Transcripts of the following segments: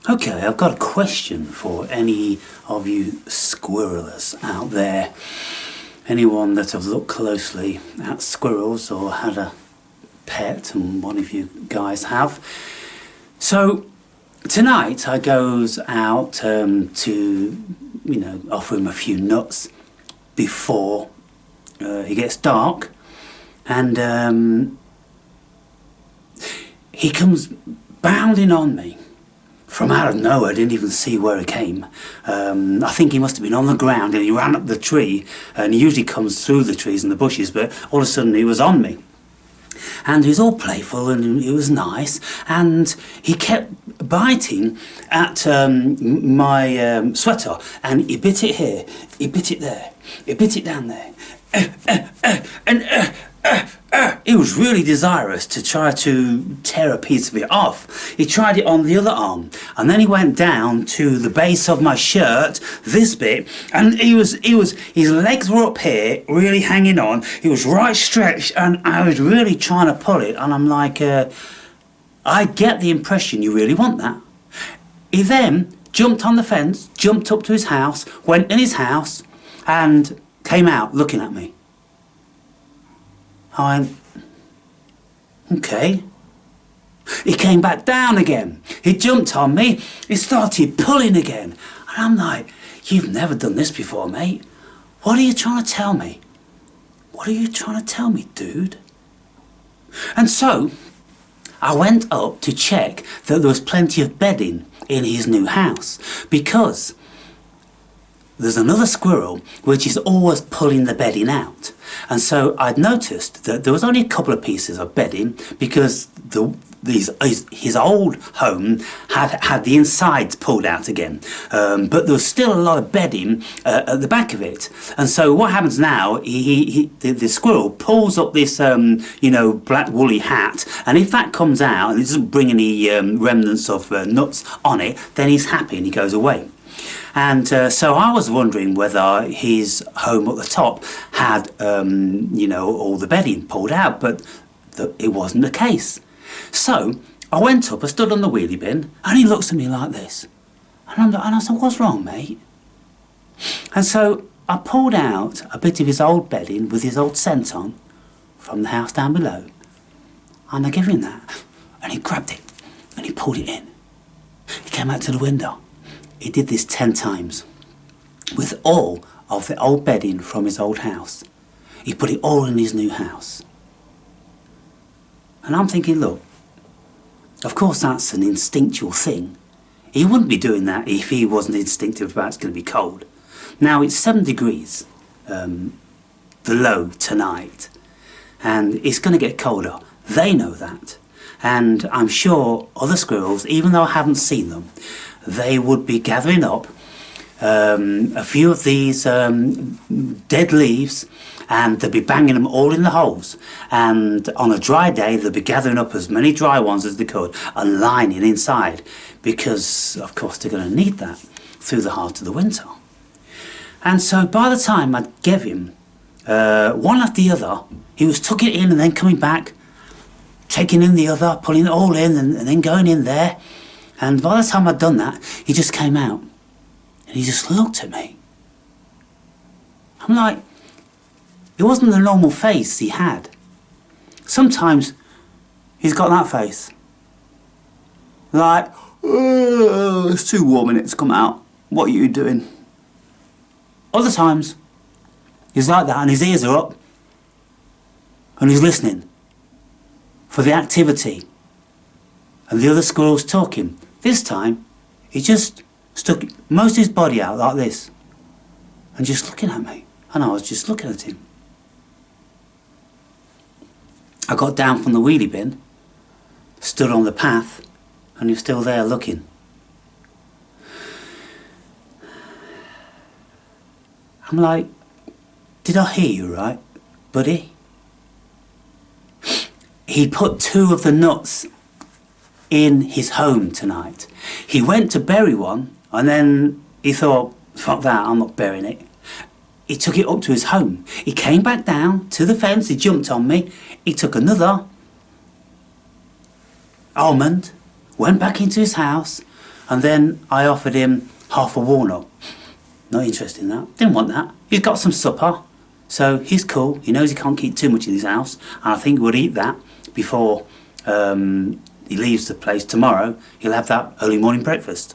Okay, I've got a question for any of you squirrelers out there. Anyone that have looked closely at squirrels or had a pet, and one of you guys have. So tonight I goes out to, offer him a few nuts before it gets dark, and he comes bounding on me from out of nowhere. I didn't even see where he came. I think he must have been on the ground and he ran up the tree, and he usually comes through the trees and the bushes, but all of a sudden he was on me. And he was all playful and it was nice, and he kept biting at my sweater, and he bit it here, he bit it there, he bit it down there, and he was really desirous to try to tear a piece of it off. He tried it on the other arm, and then he went down to the base of my shirt, this bit, and his legs were up here, really hanging on. He was right stretched, and I was really trying to pull it, and I'm like, I get the impression you really want that. He then jumped on the fence, jumped up to his house, went in his house, and came out looking at me. I went, okay. He came back down again. He jumped on me. He started pulling again. And I'm like, you've never done this before, mate. What are you trying to tell me? What are you trying to tell me, dude? And so I went up to check that there was plenty of bedding in his new house, because there's another squirrel which is always pulling the bedding out. And so I'd noticed that there was only a couple of pieces of bedding, because his old home had the insides pulled out again, but there was still a lot of bedding at the back of it. And so what happens now, the squirrel pulls up this black woolly hat, and if that comes out and it doesn't bring any remnants of nuts on it, then he's happy and he goes away. And so I was wondering whether his home at the top had, all the bedding pulled out, but it wasn't the case. So I went up, I stood on the wheelie bin, and he looks at me like this. And I said, what's wrong, mate? And so I pulled out a bit of his old bedding with his old scent on from the house down below. And I gave him that. And he grabbed it, and he pulled it in. He came out to the window. He did this 10 times with all of the old bedding from his old house. He put it all in his new house. And I'm thinking, look, of course that's an instinctual thing. He wouldn't be doing that if he wasn't instinctive about it's going to be cold. Now it's 7 degrees, the low tonight, and it's going to get colder. They know that. And I'm sure other squirrels, even though I haven't seen them, they would be gathering up a few of these dead leaves, and they'll be banging them all in the holes. And on a dry day, they'll be gathering up as many dry ones as they could and lining inside, because, of course, they're going to need that through the heart of the winter. And so by the time I gave him one after the other, he was tucking it in and then coming back, taking in the other, pulling it all in, and then going in there. And by the time I'd done that, he just came out and he just looked at me. I'm like, it wasn't the normal face he had. Sometimes he's got that face. Like, oh, it's too warm in it to come out. What are you doing? Other times, he's like that and his ears are up and he's listening for the activity and the other squirrels talking. This time, he just stuck most of his body out like this and just looking at me, and I was just looking at him. I got down from the wheelie bin, stood on the path, and he was still there looking. I'm like, did I hear you right, buddy? He put 2 of the nuts in his home tonight. He went to bury one, and then he thought, fuck that, I'm not burying it. He took it up to his home. He came back down to the fence, he jumped on me, he took another almond, went back into his house, And then I offered him half a walnut. Not interested in that. Didn't want that. He's got some supper. So he's cool. He knows he can't keep too much in his house. And I think we'll eat that before he leaves the place tomorrow. He'll have that early morning breakfast.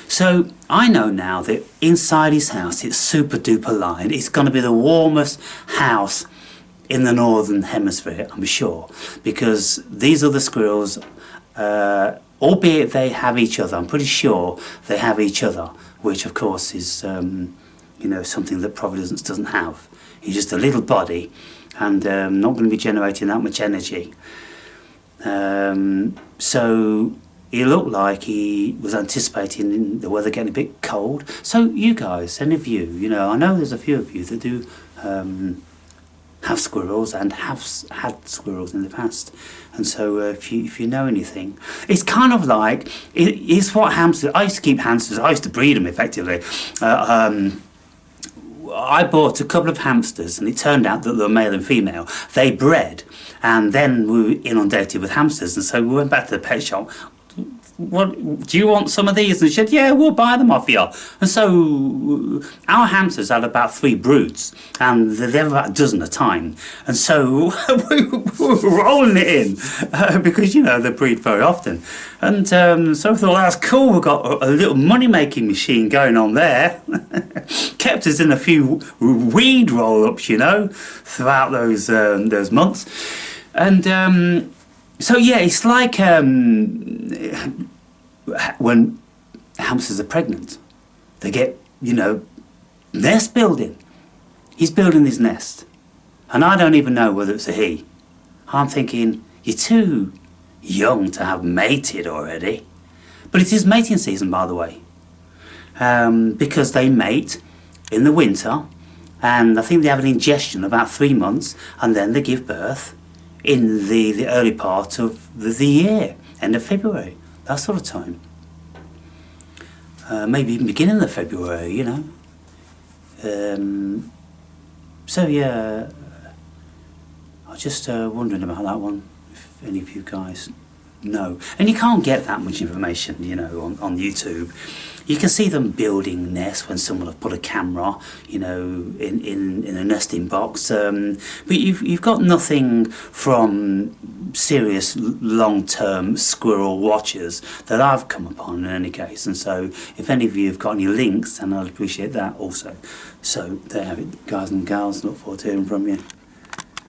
So I know now that inside his house it's super duper lined. It's going to be the warmest house in the northern hemisphere, I'm sure, because these other squirrels, albeit they have each other, I'm pretty sure they have each other, which of course is you know, something that Providence doesn't have. He's just a little body and not going to be generating that much energy. So he looked like he was anticipating the weather getting a bit cold. So you guys, any of you, you know, I know there's a few of you that do have squirrels and have had squirrels in the past. And so if you know anything, it's kind of like, it's what hamsters, I used to keep hamsters, I used to breed them effectively. I bought a couple of hamsters and it turned out that they were male and female. They bred and then we were inundated with hamsters, and so we went back to the pet shop. What, do you want some of these? And she said, yeah, we'll buy them off you. And so our hamsters had about 3 broods and they have about a dozen a time. And so we were rolling it in because, you know, they breed very often. And so I thought, that's cool, we've got a little money-making machine going on there. Kept us in a few weed roll-ups, you know, throughout those months. And so yeah, it's like when hamsters are pregnant, they get, you know, nest building. He's building his nest, and I don't even know whether it's a he. I'm thinking, you're too young to have mated already. But it is mating season, by the way, because they mate in the winter, and I think they have an ingestion about 3 months, and then they give birth in the early part of the year, end of February, that sort of time. Maybe even beginning of February, you know. So yeah, I was just wondering about that one, if any of you guys know. And you can't get that much information, you know, on YouTube. You can see them building nests when someone have put a camera, you know, in a nesting box. But you've got nothing from serious long-term squirrel watchers that I've come upon in any case. And so if any of you have got any links, then I'd appreciate that also. So there you have it, guys and gals. Look forward to hearing from you.